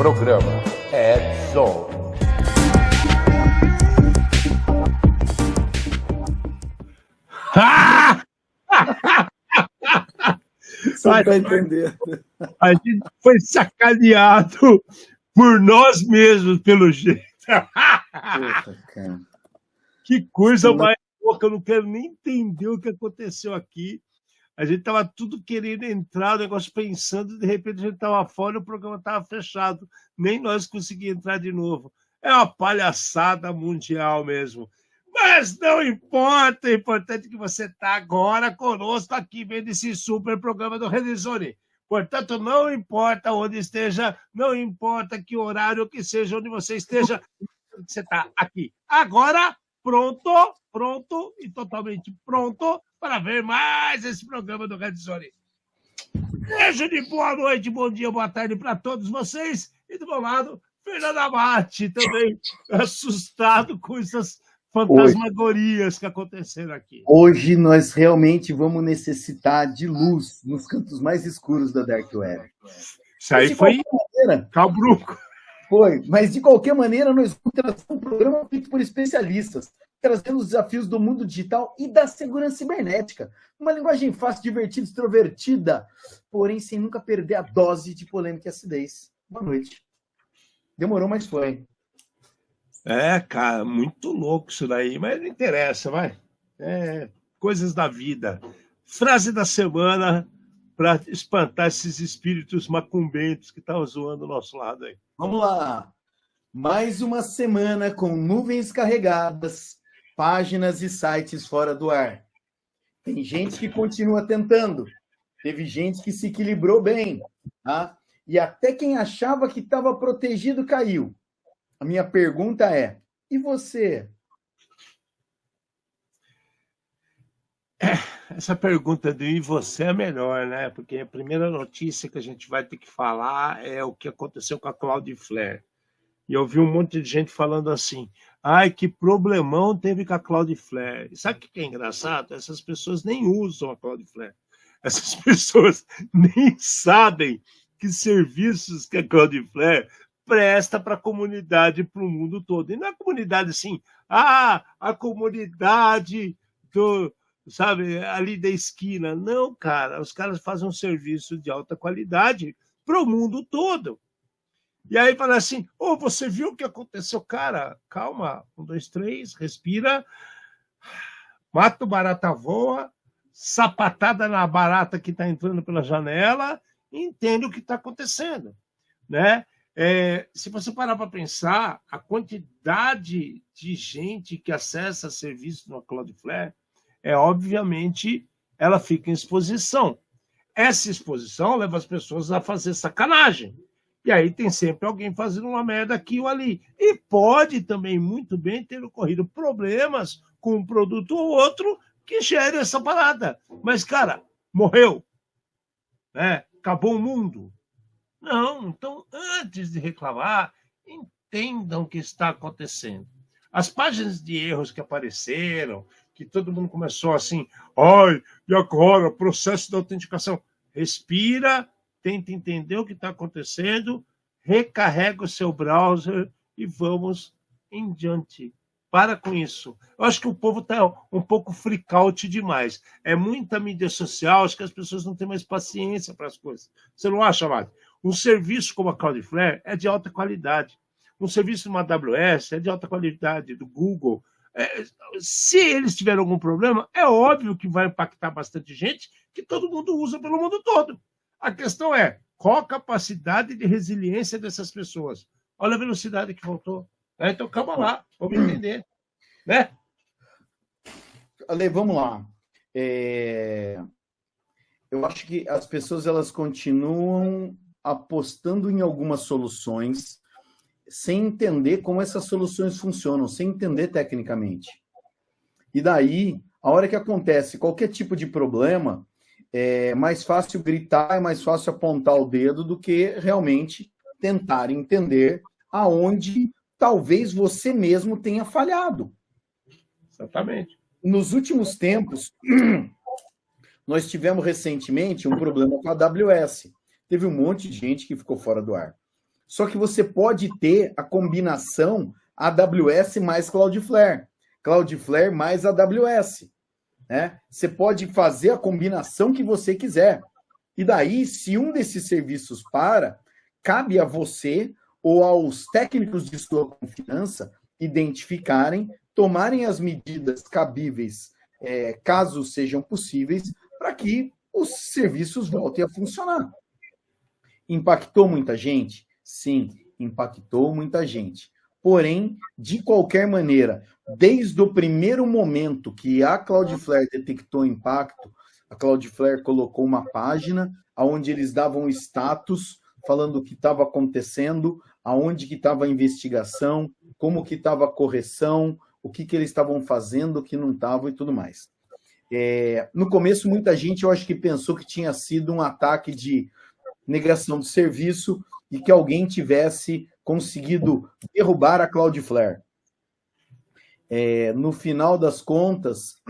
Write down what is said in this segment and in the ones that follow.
Programa Edzone. Só para entender. A gente foi sacaneado por nós mesmos, pelo jeito. Puta, cara. Que coisa mais louca, eu não quero nem entender o que aconteceu aqui. A gente estava tudo querendo entrar, o negócio pensando, de repente a gente estava fora e o programa estava fechado. Nem nós conseguimos entrar de novo. É uma palhaçada mundial mesmo. Mas não importa, é importante que você está agora conosco aqui vendo esse super programa do Redzone. Portanto, não importa onde esteja, não importa que horário que seja, onde você esteja, você está aqui. Agora, pronto e totalmente pronto para ver mais esse programa do Redzone. Beijo de boa noite, bom dia, boa tarde para todos vocês. E do meu lado, Fernando Amati, também assustado com essas fantasmagorias que aconteceram aqui. Hoje nós realmente vamos necessitar de luz nos cantos mais escuros da Dark Web. Isso aí foi cabruco. Foi, mas de qualquer maneira nós vamos trazer um programa feito por especialistas, trazendo os desafios do mundo digital e da segurança cibernética. Uma linguagem fácil, divertida, extrovertida, porém sem nunca perder a dose de polêmica e acidez. Boa noite. Demorou, mas foi. É, cara, muito louco isso daí, mas não interessa, vai. É, coisas da vida. Frase da semana para espantar esses espíritos macumbentos que estão zoando o nosso lado aí. Vamos lá. Mais uma semana com nuvens carregadas, páginas e sites fora do ar. Tem gente que continua tentando. Teve gente que se equilibrou bem. Tá? E até quem achava que estava protegido caiu. A minha pergunta é, e você? Essa pergunta de e você é melhor, né? Porque a primeira notícia que a gente vai ter que falar é o que aconteceu com a Cloudflare. E eu vi um monte de gente falando assim, ai, que problemão teve com a Cloudflare. E sabe o que é engraçado? Essas pessoas nem usam a Cloudflare. Essas pessoas nem sabem que serviços que a Cloudflare presta para a comunidade, para o mundo todo. E não é a comunidade assim, a comunidade do, sabe, ali da esquina. Não, cara, os caras fazem um serviço de alta qualidade para o mundo todo. E aí fala assim, você viu o que aconteceu? Cara, calma, 1, 2, 3, respira, mata o barata voa, sapatada na barata que está entrando pela janela, e entende o que está acontecendo, né? Se você parar para pensar, a quantidade de gente que acessa serviço no Cloudflare, obviamente, ela fica em exposição. Essa exposição leva as pessoas a fazer sacanagem. E aí tem sempre alguém fazendo uma merda aqui ou ali. E pode também muito bem ter ocorrido problemas com um produto ou outro que gere essa parada. Mas, cara, morreu. Né? Acabou o mundo. Não, então, antes de reclamar, entendam o que está acontecendo. As páginas de erros que apareceram, que todo mundo começou assim, e agora, processo de autenticação. Respira, tenta entender o que está acontecendo, recarrega o seu browser e vamos em diante. Para com isso. Eu acho que o povo está um pouco freak out demais. É muita mídia social, acho que as pessoas não têm mais paciência para as coisas. Você não acha, Mário? Um serviço como a Cloudflare é de alta qualidade. Um serviço de uma AWS é de alta qualidade, do Google. Se eles tiverem algum problema, é óbvio que vai impactar bastante gente, que todo mundo usa pelo mundo todo. A questão é, qual a capacidade de resiliência dessas pessoas? Olha a velocidade que faltou. Então, calma lá, vamos entender. Né? Ale, vamos lá. Eu acho que as pessoas elas continuam apostando em algumas soluções sem entender como essas soluções funcionam, sem entender tecnicamente. E daí, a hora que acontece qualquer tipo de problema, é mais fácil gritar, é mais fácil apontar o dedo do que realmente tentar entender aonde talvez você mesmo tenha falhado. Exatamente. Nos últimos tempos, nós tivemos recentemente um problema com a AWS. Teve um monte de gente que ficou fora do ar. Só que você pode ter a combinação AWS mais Cloudflare, Cloudflare mais AWS, né? Você pode fazer a combinação que você quiser. E daí, se um desses serviços para, cabe a você ou aos técnicos de sua confiança identificarem, tomarem as medidas cabíveis, caso sejam possíveis, para que os serviços voltem a funcionar. Impactou muita gente? Sim, impactou muita gente. Porém, de qualquer maneira, desde o primeiro momento que a Cloudflare detectou impacto, a Cloudflare colocou uma página onde eles davam status, falando o que estava acontecendo, aonde que estava a investigação, como que estava a correção, o que eles estavam fazendo, o que não estavam e tudo mais. No começo, muita gente, eu acho que pensou que tinha sido um ataque de negação de serviço e que alguém tivesse conseguido derrubar a Cloudflare. No final das contas,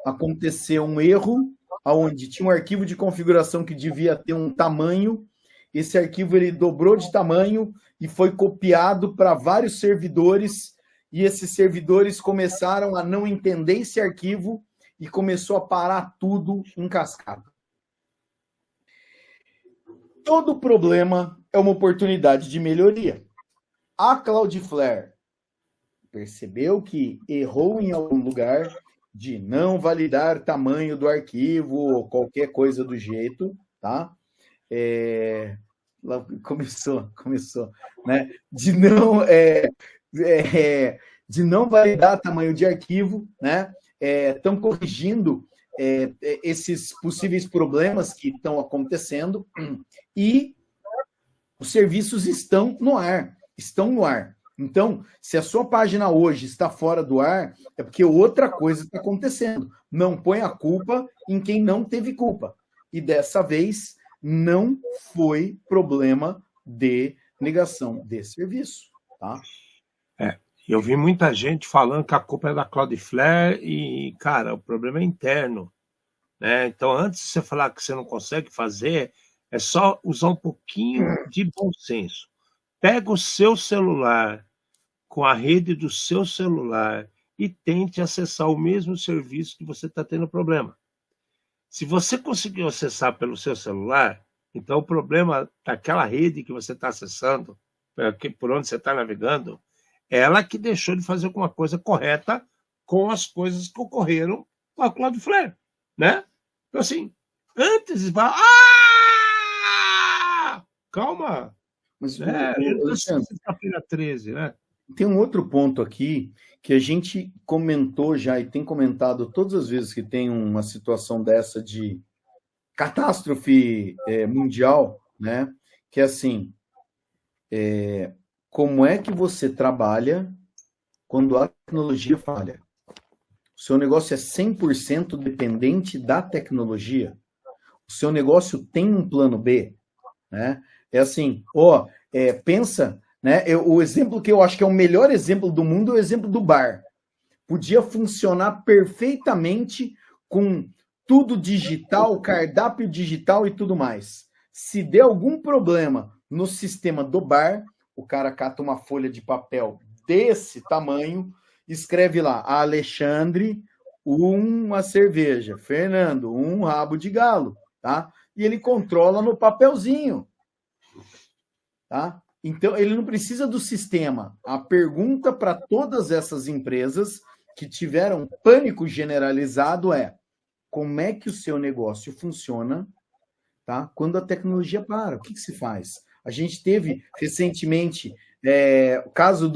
aconteceu um erro, onde tinha um arquivo de configuração que devia ter um tamanho, esse arquivo ele dobrou de tamanho e foi copiado para vários servidores, e esses servidores começaram a não entender esse arquivo e começou a parar tudo em cascata. Todo problema é uma oportunidade de melhoria. A Cloudflare percebeu que errou em algum lugar de não validar tamanho do arquivo ou qualquer coisa do jeito, tá? Lá começou, né? De não validar tamanho de arquivo, né? Estão corrigindo esses possíveis problemas que estão acontecendo e os serviços estão no ar. Então, se a sua página hoje está fora do ar, é porque outra coisa está acontecendo. Não põe a culpa em quem não teve culpa. E dessa vez, não foi problema de negação de serviço. Tá? Eu vi muita gente falando que a culpa é da Cloudflare e, cara, o problema é interno. Né? Então, antes de você falar que você não consegue fazer, é só usar um pouquinho de bom senso. Pega o seu celular com a rede do seu celular e tente acessar o mesmo serviço que você está tendo problema. Se você conseguiu acessar pelo seu celular, então o problema daquela rede que você está acessando, por onde você está navegando, ela que deixou de fazer alguma coisa correta com as coisas que ocorreram com a Cloudflare, né? Então, assim, antes de falar... Calma! Mas, sexta-feira 13, né? Tem um outro ponto aqui que a gente comentou já e tem comentado todas as vezes que tem uma situação dessa de catástrofe mundial, né? Que é assim, como é que você trabalha quando a tecnologia falha? O seu negócio é 100% dependente da tecnologia? O seu negócio tem um plano B? Né? É assim, pensa, né? O exemplo que eu acho que é o melhor exemplo do mundo é o exemplo do bar. Podia funcionar perfeitamente com tudo digital, cardápio digital e tudo mais. Se der algum problema no sistema do bar, o cara cata uma folha de papel desse tamanho, escreve lá, Alexandre, uma cerveja, Fernando, um rabo de galo, tá? E ele controla no papelzinho, tá? Então, ele não precisa do sistema. A pergunta para todas essas empresas que tiveram pânico generalizado é: como é que o seu negócio funciona, tá? Quando a tecnologia para? O que se faz? A gente teve recentemente o caso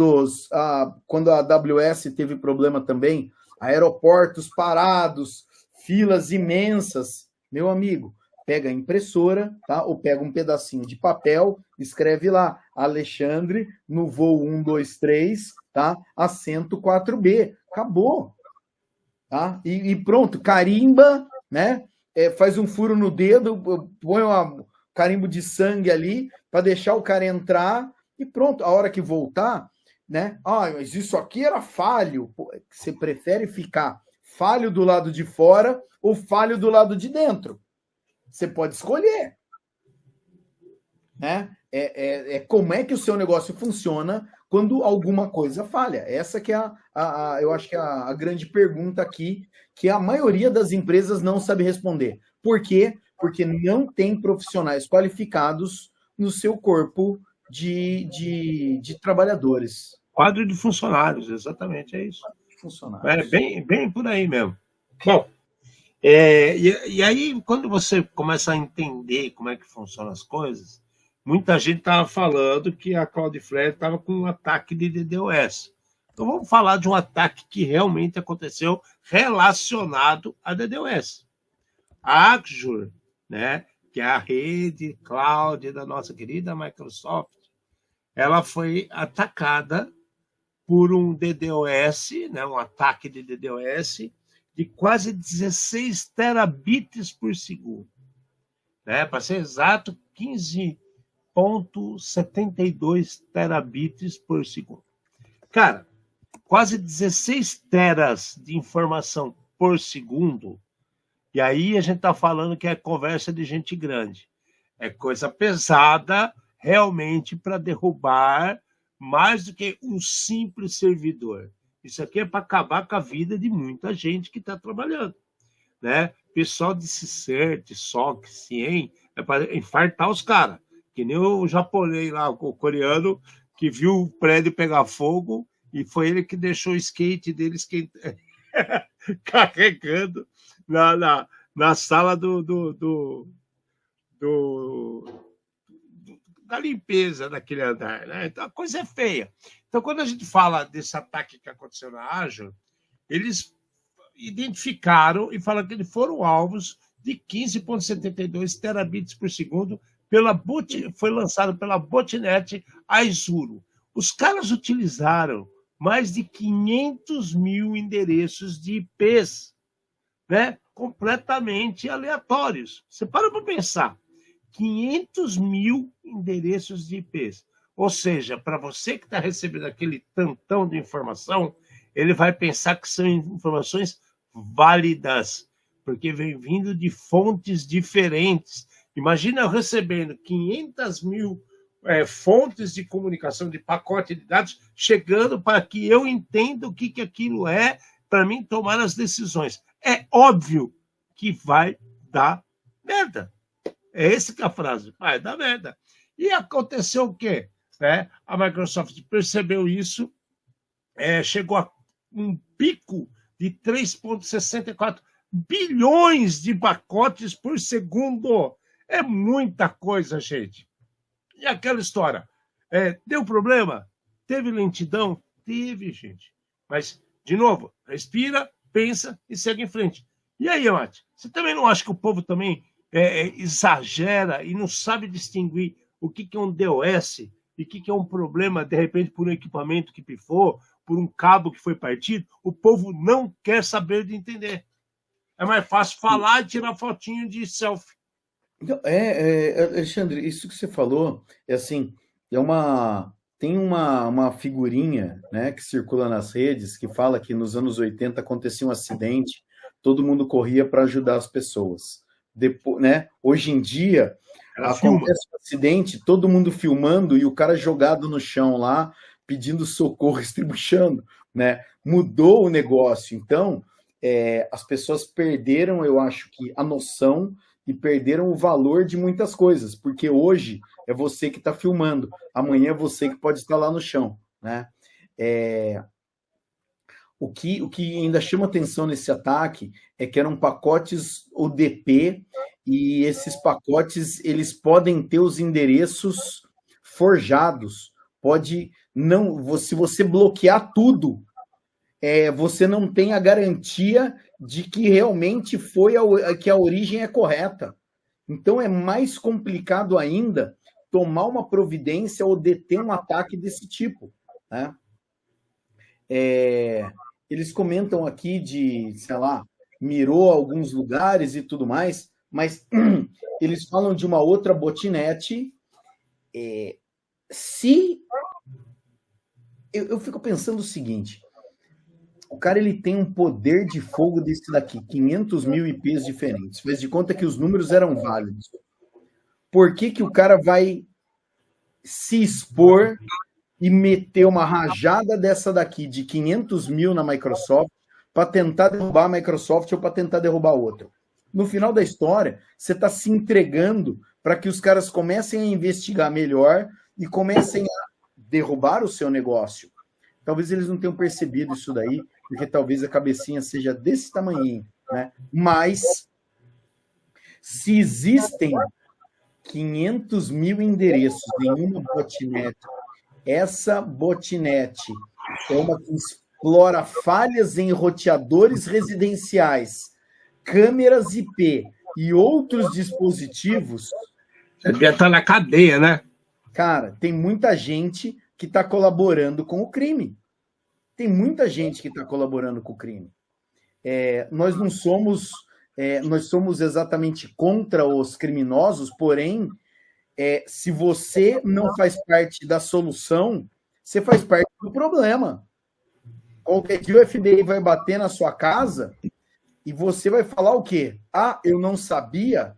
quando a AWS teve problema também, aeroportos parados, filas imensas. Meu amigo, pega a impressora, tá? Ou pega um pedacinho de papel, escreve lá, Alexandre, no voo 123, tá? Assento 4B. Acabou. Tá? E pronto, carimba, né? Faz um furo no dedo, põe um carimbo de sangue ali para deixar o cara entrar e pronto. A hora que voltar, né? Mas isso aqui era falho. Você prefere ficar falho do lado de fora ou falho do lado de dentro? Você pode escolher. né? Como é que o seu negócio funciona quando alguma coisa falha. Essa que é eu acho que é a grande pergunta aqui, que a maioria das empresas não sabe responder. Por quê? Porque não tem profissionais qualificados no seu corpo de trabalhadores. Quadro de funcionários, exatamente, é isso. Funcionários. Bem por aí mesmo. Bom, e aí, quando você começa a entender como é que funcionam as coisas, muita gente estava falando que a Cloudflare estava com um ataque de DDoS. Então, vamos falar de um ataque que realmente aconteceu relacionado a DDoS. A Azure, né, que é a rede cloud da nossa querida Microsoft, ela foi atacada por um DDoS, né, um ataque de DDoS, de quase 16 terabits por segundo. Né, para ser exato, 15,72 terabits por segundo. Cara, quase 16 teras de informação por segundo. E aí a gente está falando que é conversa de gente grande. É coisa pesada, realmente, para derrubar mais do que um simples servidor. Isso aqui é para acabar com a vida de muita gente que está trabalhando. Né? Pessoal de CICERT, SOC, CIEM, é para infartar os caras. Que nem o japonês lá, o coreano, que viu o prédio pegar fogo e foi ele que deixou o skate deles carregando na sala da limpeza daquele andar. Né? Então, a coisa é feia. Então, quando a gente fala desse ataque que aconteceu na Azure, eles identificaram e falaram que eles foram alvos de 15,72 terabits por segundo, foi lançado pela botnet Azure. Os caras utilizaram mais de 500 mil endereços de IPs, né? Completamente aleatórios. Você para pensar, 500 mil endereços de IPs. Ou seja, para você que está recebendo aquele tantão de informação, ele vai pensar que são informações válidas, porque vem vindo de fontes diferentes. Imagina eu recebendo 500 mil fontes de comunicação, de pacote de dados, chegando para que eu entenda o que aquilo é, para mim tomar as decisões. É óbvio que vai dar merda. É essa que é a frase, vai dar merda. E aconteceu o quê? Né? A Microsoft percebeu isso, chegou a um pico de 3,64 bilhões de pacotes por segundo. É muita coisa, gente. E aquela história, deu problema? Teve lentidão? Teve, gente. Mas, de novo, respira, pensa e segue em frente. E aí, Mate, você também não acha que o povo também exagera e não sabe distinguir o que é um DOS e o que é um problema, de repente, por um equipamento que pifou, por um cabo que foi partido? O povo não quer saber de entender. É mais fácil falar e tirar fotinho de selfie. Então, Alexandre, isso que você falou, assim, tem uma figurinha, né, que circula nas redes, que fala que nos anos 80 acontecia um acidente, todo mundo corria para ajudar as pessoas. Depois, né, hoje em dia, acontece um acidente, todo mundo filmando e o cara jogado no chão lá, pedindo socorro, estribuchando, né? Mudou o negócio. Então, as pessoas perderam, eu acho que, a noção e perderam o valor de muitas coisas, porque hoje é você que está filmando, amanhã é você que pode estar lá no chão, né? O que ainda chama atenção nesse ataque é que eram pacotes ODP e esses pacotes eles podem ter os endereços forjados. Se você bloquear tudo, você não tem a garantia de que realmente que a origem é correta. Então é mais complicado ainda tomar uma providência ou deter um ataque desse tipo, né? Eles comentam aqui de, sei lá, mirou alguns lugares e tudo mais, mas eles falam de uma outra botnet. Eu fico pensando o seguinte, o cara ele tem um poder de fogo desse daqui, 500 mil IPs diferentes, faz de conta que os números eram válidos. Por que o cara vai se expor e meter uma rajada dessa daqui de 500 mil na Microsoft para tentar derrubar a Microsoft ou para tentar derrubar outro. No final da história, você está se entregando para que os caras comecem a investigar melhor e comecem a derrubar o seu negócio. Talvez eles não tenham percebido isso daí, porque talvez a cabecinha seja desse tamanhinho, né? Mas, se existem 500 mil endereços em uma botnet, essa botnet é uma que explora falhas em roteadores residenciais, câmeras IP e outros dispositivos. Devia estar na cadeia, né? Cara, tem muita gente que está colaborando com o crime. Tem muita gente que está colaborando com o crime. Nós não somos, nós somos exatamente contra os criminosos, porém, se você não faz parte da solução, você faz parte do problema. Qualquer dia o FBI vai bater na sua casa e você vai falar o quê? Ah, eu não sabia.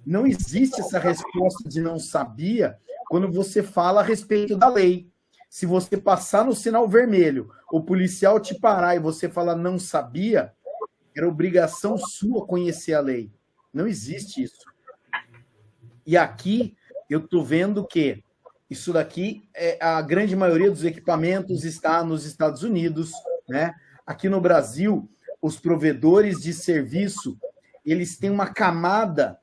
Não existe essa resposta de não sabia quando você fala a respeito da lei. Se você passar no sinal vermelho, o policial te parar e você falar não sabia, era obrigação sua conhecer a lei. Não existe isso. E aqui eu estou vendo que isso daqui, a grande maioria dos equipamentos está nos Estados Unidos, né? Aqui no Brasil, os provedores de serviço, eles têm uma camada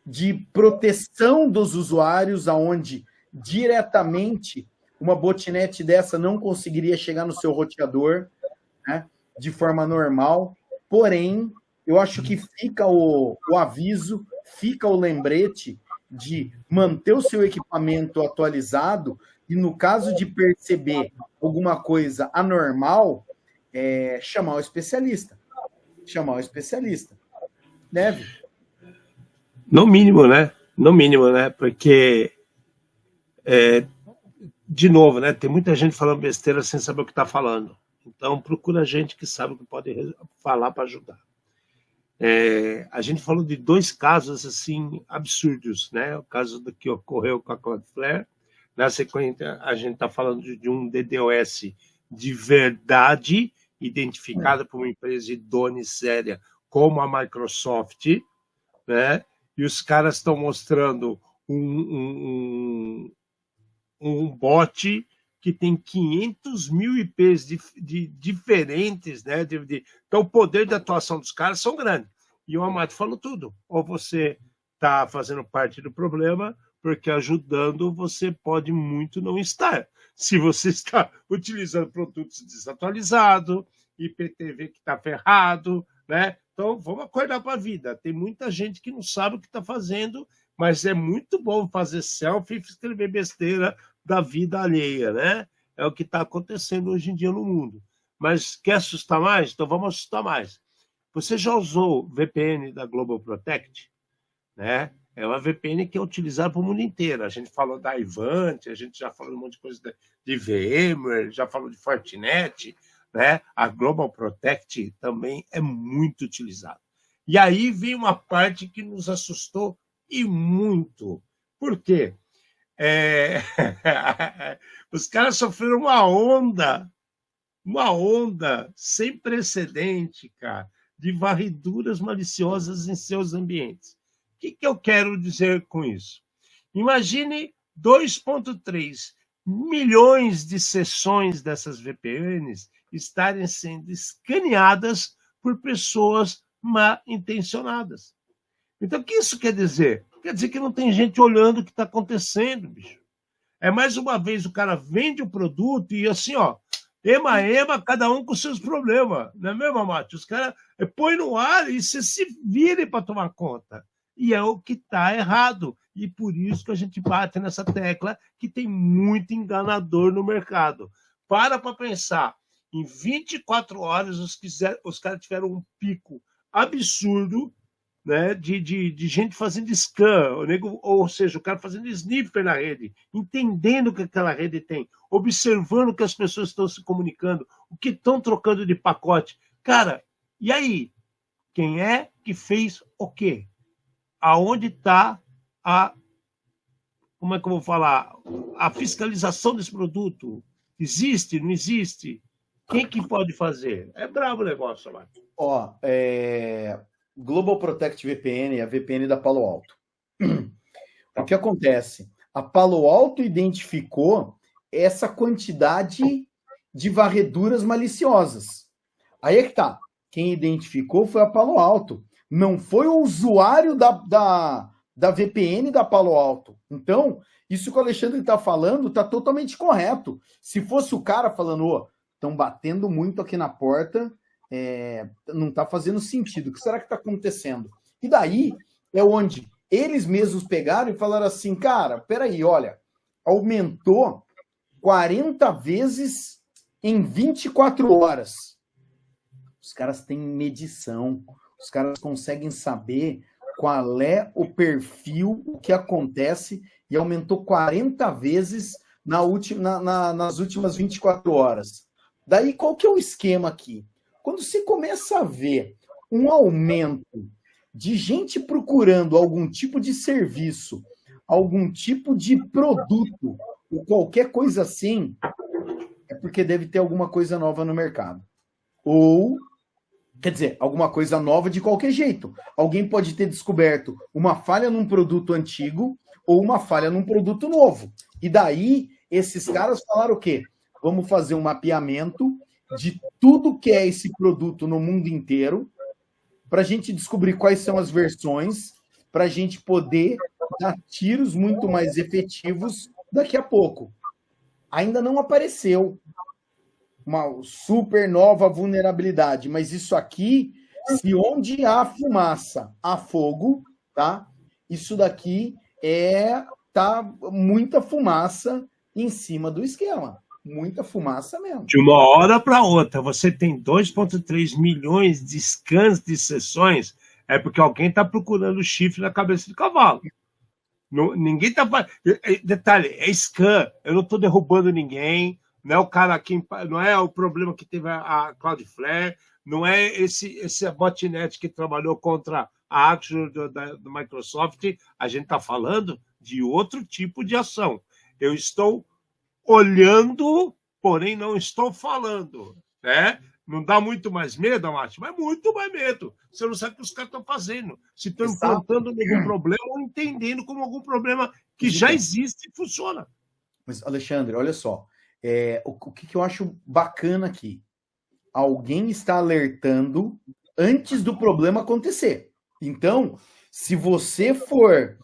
de proteção dos usuários, aonde diretamente uma botnet dessa não conseguiria chegar no seu roteador, né, de forma normal. Porém, eu acho que fica o aviso, fica o lembrete de manter o seu equipamento atualizado e, no caso de perceber alguma coisa anormal, chamar o especialista. Chamar o especialista. Deve. No mínimo, né? No mínimo, né? Porque, de novo, né? Tem muita gente falando besteira sem saber o que está falando. Então, procura gente que sabe o que pode falar para ajudar. A gente falou de 2 casos assim absurdos, né? O caso do que ocorreu com a Cloudflare. Na sequência, a gente está falando de um DDoS de verdade, identificado por uma empresa idônea e séria como a Microsoft, né? E os caras estão mostrando um bot que tem 500 mil IPs diferentes, né? Então, o poder de atuação dos caras são grandes. E o Amato falou tudo. Ou você está fazendo parte do problema, porque ajudando você pode muito não estar. Se você está utilizando produtos desatualizados, IPTV que está ferrado, né? Então, vamos acordar para a vida. Tem muita gente que não sabe o que está fazendo, mas é muito bom fazer selfie e escrever besteira da vida alheia, né? É o que está acontecendo hoje em dia no mundo. Mas quer assustar mais? Então vamos assustar mais. Você já usou VPN da Global Protect? Né? É uma VPN que é utilizada para o mundo inteiro. A gente falou da Ivanti, a gente já falou um monte de coisa de VMware, já falou de Fortinet, né? A Global Protect também é muito utilizada. E aí vem uma parte que nos assustou e muito. Por quê? Os caras sofreram uma onda sem precedente, cara, de varreduras maliciosas em seus ambientes. O que eu quero dizer com isso? Imagine 2,3 milhões de sessões dessas VPNs estarem sendo escaneadas por pessoas mal intencionadas. Então, o que isso quer dizer? Quer dizer que não tem gente olhando o que está acontecendo, bicho. Mais uma vez, o cara vende o produto e assim, ó, ema, cada um com seus problemas. Não é mesmo, Mate? Os caras põem no ar e você se vire para tomar conta. E é o que está errado. E por isso que a gente bate nessa tecla que tem muito enganador no mercado. Para pensar. Em 24 horas, os caras tiveram um pico absurdo, né, de gente fazendo scan, ou seja, o cara fazendo sniffer na rede, entendendo o que aquela rede tem, observando o que as pessoas estão se comunicando, o que estão trocando de pacote. Cara, e aí? Quem é que fez o quê? Aonde está como é que eu vou falar? A fiscalização desse produto existe, não existe? Quem que pode fazer? É brabo o negócio, lá. Ó, Global Protect VPN, a VPN da Palo Alto. O que acontece? A Palo Alto identificou essa quantidade de varreduras maliciosas. Aí é que tá. Quem identificou foi a Palo Alto. Não foi o usuário da VPN da Palo Alto. Então, isso que o Alexandre está falando está totalmente correto. Se fosse o cara falando, estão batendo muito aqui na porta, não está fazendo sentido. O que será que está acontecendo? E daí é onde eles mesmos pegaram e falaram assim, cara, peraí, olha, aumentou 40 vezes em 24 horas. Os caras têm medição, os caras conseguem saber qual é o perfil, o que acontece, e aumentou 40 vezes nas últimas 24 horas. Daí, qual que é o esquema aqui? Quando você começa a ver um aumento de gente procurando algum tipo de serviço, algum tipo de produto, ou qualquer coisa assim, é porque deve ter alguma coisa nova no mercado. Ou, quer dizer, alguma coisa nova de qualquer jeito. Alguém pode ter descoberto uma falha num produto antigo ou uma falha num produto novo. E daí, esses caras falaram o quê? Vamos fazer um mapeamento de tudo que é esse produto no mundo inteiro, para a gente descobrir quais são as versões, para a gente poder dar tiros muito mais efetivos daqui a pouco. Ainda não apareceu uma super nova vulnerabilidade, mas isso aqui, se onde há fumaça, há fogo, tá? Isso daqui tá muita fumaça em cima do esquema. Muita fumaça mesmo. De uma hora para outra, você tem 2,3 milhões de scans de sessões, é porque alguém está procurando chifre na cabeça do cavalo. Ninguém está... Detalhe, é scan. Eu não estou derrubando ninguém, não é o cara aqui, não é o problema que teve a Cloudflare, não é esse botnet que trabalhou contra a Azure do Microsoft. A gente está falando de outro tipo de ação. Eu estou olhando, porém não estou falando, né? Não dá muito mais medo, Amati? Mas muito mais medo. Você não sabe o que os caras estão fazendo. Se estão implantando algum problema ou entendendo como algum problema que já existe e funciona. Mas, Alexandre, olha só. O que eu acho bacana aqui? Alguém está alertando antes do problema acontecer. Então, se você for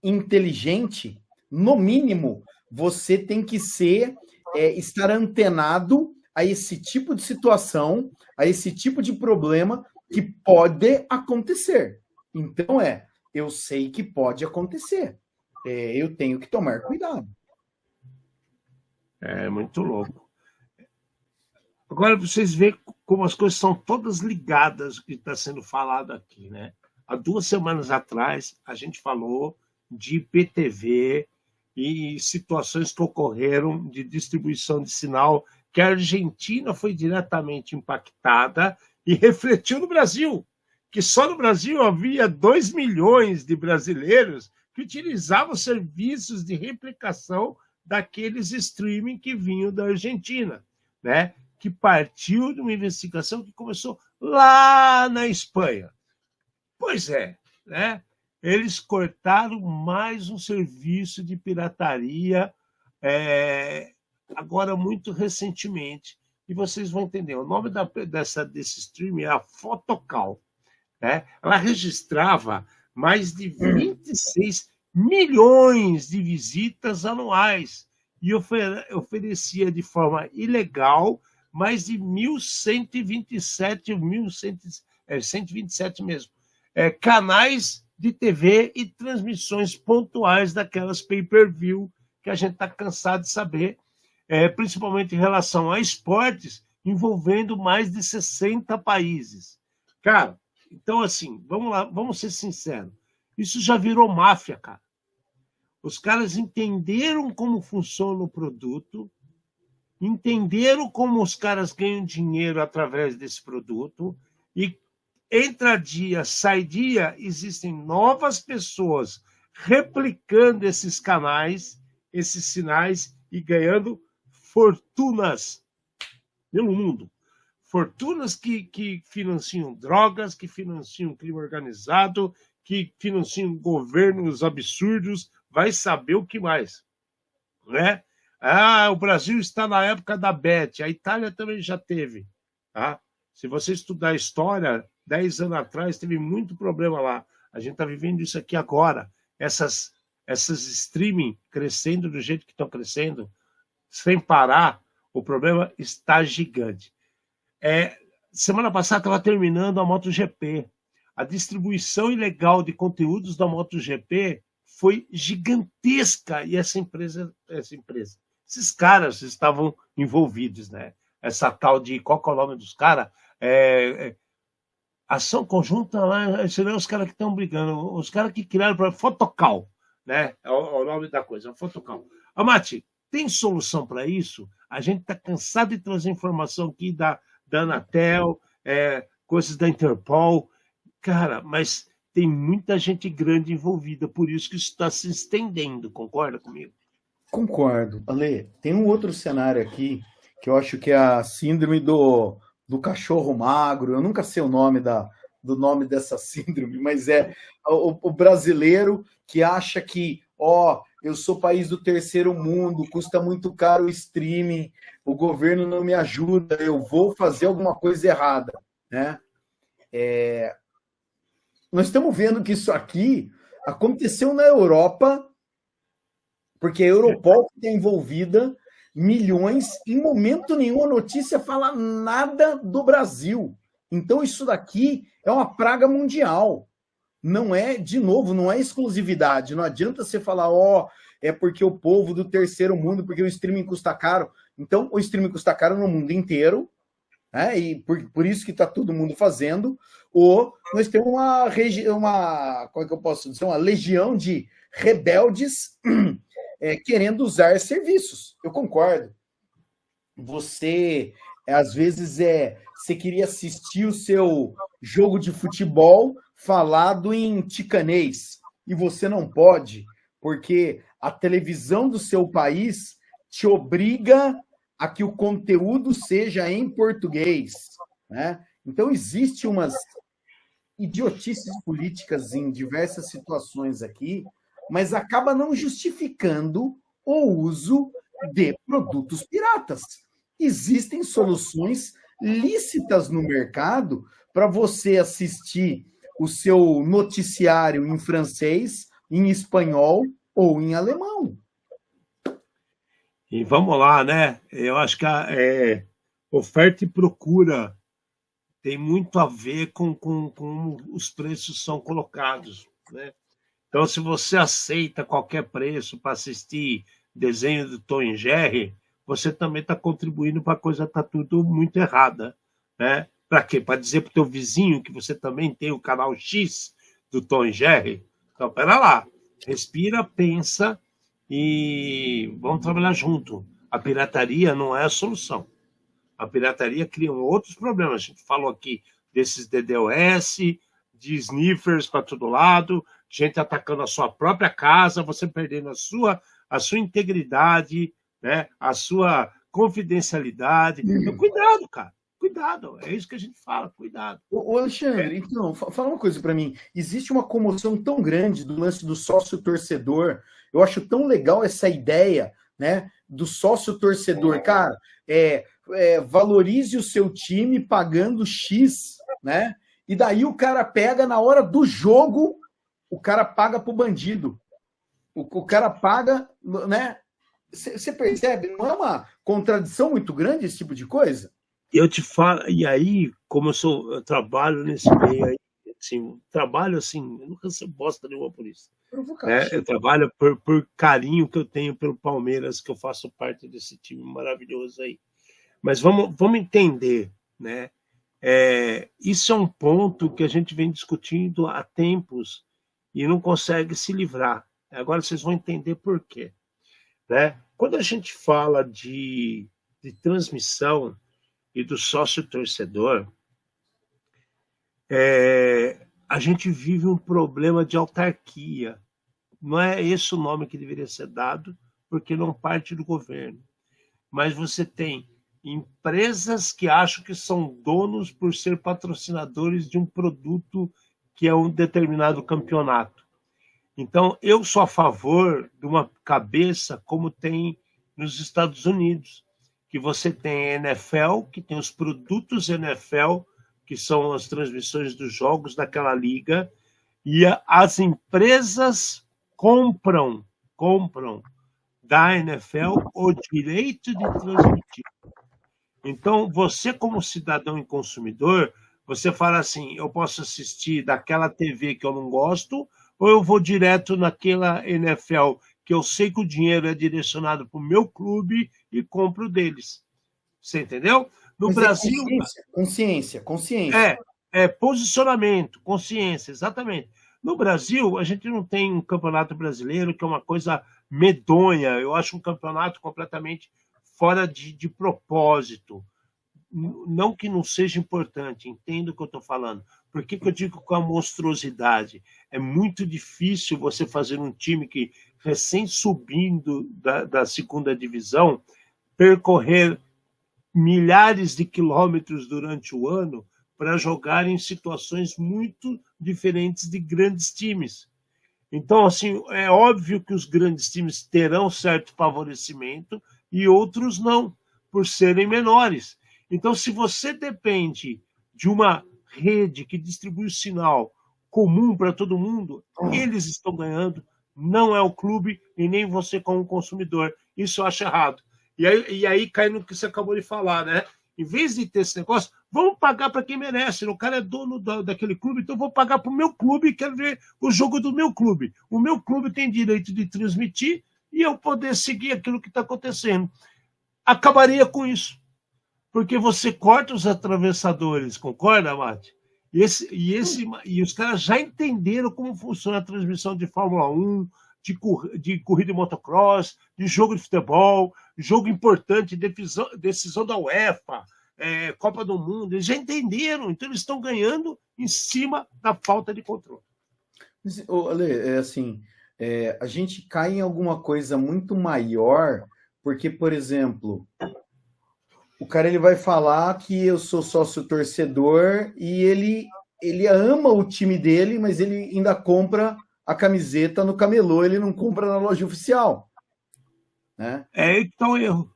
inteligente, no mínimo, você tem que estar antenado a esse tipo de situação, a esse tipo de problema que pode acontecer. Então, eu sei que pode acontecer. Eu tenho que tomar cuidado. É muito louco. Agora, vocês veem como as coisas são todas ligadas o que está sendo falado aqui, né? Há 2 semanas atrás, a gente falou de IPTV e situações que ocorreram de distribuição de sinal, que a Argentina foi diretamente impactada e refletiu no Brasil, que só no Brasil havia 2 milhões de brasileiros que utilizavam serviços de replicação daqueles streaming que vinham da Argentina, né? Que partiu de uma investigação que começou lá na Espanha. Pois é, né? Eles cortaram mais um serviço de pirataria agora muito recentemente. E vocês vão entender. O nome desse streaming é a Fotocal. Né? Ela registrava mais de 26 milhões de visitas anuais e oferecia de forma ilegal mais de 1.127 mesmo, canais de TV e transmissões pontuais daquelas pay-per-view que a gente está cansado de saber, principalmente em relação a esportes, envolvendo mais de 60 países. Cara, então assim, vamos lá, vamos ser sinceros, isso já virou máfia, cara. Os caras entenderam como funciona o produto, entenderam como os caras ganham dinheiro através desse produto e entra dia, sai dia, existem novas pessoas replicando esses canais, esses sinais e ganhando fortunas pelo mundo. Fortunas que financiam drogas, que financiam crime organizado, que financiam governos absurdos, vai saber o que mais, né? O Brasil está na época da Beth, a Itália também já teve, tá? Se você estudar a história, 10 anos atrás teve muito problema lá. A gente está vivendo isso aqui agora. Essas streaming crescendo do jeito que estão crescendo, sem parar, o problema está gigante. Semana passada estava terminando a MotoGP. A distribuição ilegal de conteúdos da MotoGP foi gigantesca e esses caras estavam envolvidos, né? Essa tal de, qual que é o nome dos caras? Ação conjunta lá, seriam os caras que estão brigando, os caras que criaram para Fotocal, né? É o nome da coisa, Fotocal. Amati, tem solução para isso? A gente está cansado de trazer informação aqui da Anatel, coisas da Interpol, cara, mas tem muita gente grande envolvida, por isso que isso está se estendendo, concorda comigo? Concordo. Ale, tem um outro cenário aqui que eu acho que é a síndrome do cachorro magro. Eu nunca sei o nome do nome dessa síndrome, mas é o brasileiro que acha que, eu sou país do terceiro mundo, custa muito caro o streaming, o governo não me ajuda, eu vou fazer alguma coisa errada, né? Nós estamos vendo que isso aqui aconteceu na Europa, porque a Europol está envolvida, milhões, em momento nenhum a notícia fala nada do Brasil. Então isso daqui é uma praga mundial. Não é, de novo, não é exclusividade. Não adianta você falar, é porque o povo do terceiro mundo, porque o streaming custa caro. Então, o streaming custa caro no mundo inteiro, né? E por isso que está todo mundo fazendo. Ou nós temos como é que eu posso dizer? Uma legião de rebeldes querendo usar serviços. Eu concordo. Você, às vezes, você queria assistir o seu jogo de futebol falado em ticanês, e você não pode, porque a televisão do seu país te obriga a que o conteúdo seja em português, né? Então, existe umas idiotices políticas em diversas situações aqui, mas acaba não justificando o uso de produtos piratas. Existem soluções lícitas no mercado para você assistir o seu noticiário em francês, em espanhol ou em alemão. E vamos lá, né? Eu acho que oferta e procura tem muito a ver com como os preços são colocados, né? Então, se você aceita qualquer preço para assistir desenho do Tom e Jerry, você também está contribuindo para a coisa estar tudo muito errada, né? Para quê? Para dizer para o teu vizinho que você também tem o canal X do Tom e Jerry? Então, pera lá, respira, pensa e vamos trabalhar junto. A pirataria não é a solução. A pirataria cria outros problemas. A gente falou aqui desses DDoS, de sniffers para todo lado, gente atacando a sua própria casa, você perdendo a sua integridade, né? A sua confidencialidade. Então, cuidado, cara. Cuidado. É isso que a gente fala. Cuidado. Ô Alexandre, então, fala uma coisa para mim. Existe uma comoção tão grande do lance do sócio-torcedor. Eu acho tão legal essa ideia, né, do sócio-torcedor. Cara, valorize o seu time pagando X, né? E daí o cara pega, na hora do jogo, o cara paga pro bandido. O cara paga, né? Você percebe? Não é uma contradição muito grande esse tipo de coisa? Eu te falo, e aí, como eu trabalho nesse meio aí, assim, trabalho assim, eu nunca sei bosta nenhuma por isso. Né? Eu trabalho por carinho que eu tenho pelo Palmeiras, que eu faço parte desse time maravilhoso aí. Mas vamos entender, né? Isso é um ponto que a gente vem discutindo há tempos e não consegue se livrar. Agora vocês vão entender por quê. Né? Quando a gente fala de transmissão e do sócio-torcedor, a gente vive um problema de autarquia. não é esse o nome que deveria ser dado, porque não parte do governo. Mas você tem empresas que acham que são donos por ser patrocinadores de um produto que é um determinado campeonato. Então, eu sou a favor de uma cabeça como tem nos Estados Unidos, que você tem a NFL, que tem os produtos NFL, que são as transmissões dos jogos daquela liga, e as empresas compram da NFL o direito de transmitir. Então, você como cidadão e consumidor, você fala assim, eu posso assistir daquela TV que eu não gosto, ou eu vou direto naquela NFL que eu sei que o dinheiro é direcionado para o meu clube e compro deles. Você entendeu? No Mas Brasil... Consciência. Posicionamento, consciência, exatamente. No Brasil, a gente não tem um campeonato brasileiro que é uma coisa medonha. Eu acho um campeonato completamente fora de propósito. Não que não seja importante, entendo o que eu estou falando. Por que eu digo com a monstruosidade? É muito difícil você fazer um time que, recém subindo da segunda divisão, percorrer milhares de quilômetros durante o ano para jogar em situações muito diferentes de grandes times. Então, assim, é óbvio que os grandes times terão certo favorecimento e outros não, por serem menores. Então, se você depende de uma rede que distribui o sinal comum para todo mundo, eles estão ganhando, não é o clube e nem você como consumidor. Isso eu acho errado. E aí cai no que você acabou de falar, né? Em vez de ter esse negócio, vamos pagar para quem merece. O cara é dono daquele clube, então vou pagar para o meu clube e quero ver o jogo do meu clube. O meu clube tem direito de transmitir e eu poder seguir aquilo que está acontecendo. Acabaria com isso, porque você corta os atravessadores, concorda, Mate? E os caras já entenderam como funciona a transmissão de Fórmula 1, de corrida de motocross, de jogo de futebol, jogo importante, decisão da UEFA, Copa do Mundo. Eles já entenderam, então eles estão ganhando em cima da falta de controle. Ale, a gente cai em alguma coisa muito maior, porque, por exemplo, o cara ele vai falar que eu sou sócio torcedor e ele ama o time dele, mas ele ainda compra a camiseta no camelô, ele não compra na loja oficial. Né? Então erro.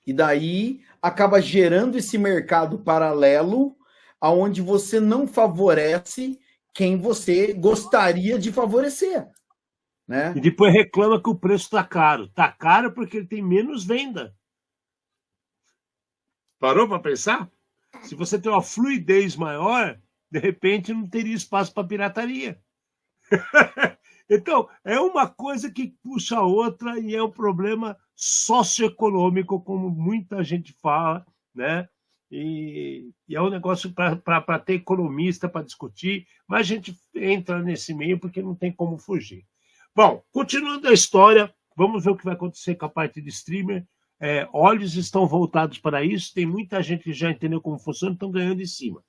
E daí acaba gerando esse mercado paralelo onde você não favorece quem você gostaria de favorecer. Né? E depois reclama que o preço está caro. Está caro porque ele tem menos venda. Parou para pensar? Se você tem uma fluidez maior, de repente não teria espaço para pirataria. Então, é uma coisa que puxa a outra e é um problema socioeconômico, como muita gente fala, né? E é um negócio para ter economista para discutir, mas a gente entra nesse meio porque não tem como fugir. Bom, continuando a história, vamos ver o que vai acontecer com a parte de streamer. Olhos estão voltados para isso, tem muita gente que já entendeu como funciona, estão ganhando em cima.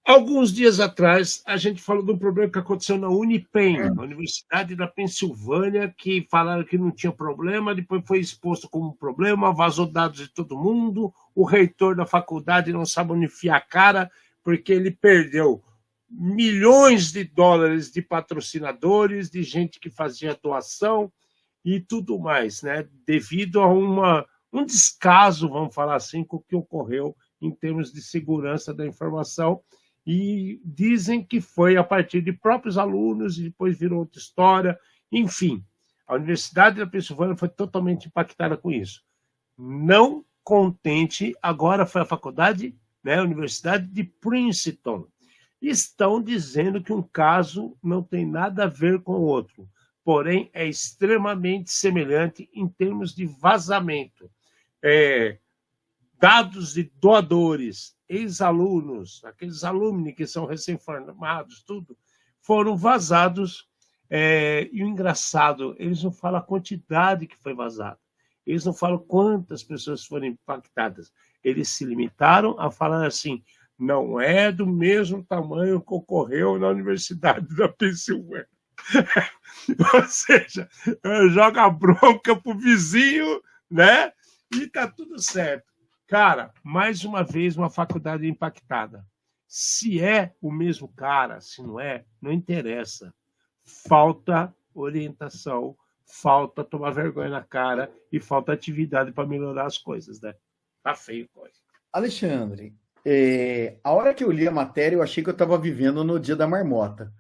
Alguns dias atrás, a gente falou de um problema que aconteceu na Unipen, na Universidade da Pensilvânia, que falaram que não tinha problema, depois foi exposto como problema, vazou dados de todo mundo, o reitor da faculdade não sabe onde enfiar a cara, porque ele perdeu milhões de dólares de patrocinadores, de gente que fazia doação e tudo mais, né? Devido a um descaso, vamos falar assim, com o que ocorreu em termos de segurança da informação. E dizem que foi a partir de próprios alunos e depois virou outra história. Enfim, a Universidade da Pensilvânia foi totalmente impactada com isso. Não contente, agora foi a faculdade, né, a Universidade de Princeton. Estão dizendo que um caso não tem nada a ver com o outro, porém é extremamente semelhante em termos de vazamento. Dados de doadores, ex-alunos, aqueles alunos que são recém-formados, tudo, foram vazados. E o engraçado, eles não falam a quantidade que foi vazada. Eles não falam quantas pessoas foram impactadas. Eles se limitaram a falar assim, não é do mesmo tamanho que ocorreu na Universidade da Pensilvânia. Ou seja, joga a bronca pro vizinho, né? E tá tudo certo. Cara, mais uma vez, uma faculdade impactada. Se é o mesmo cara, se não é, não interessa. Falta orientação, falta tomar vergonha na cara e falta atividade para melhorar as coisas, né? Tá feio, coisa. Alexandre, a hora que eu li a matéria, eu achei que eu estava vivendo no Dia da Marmota.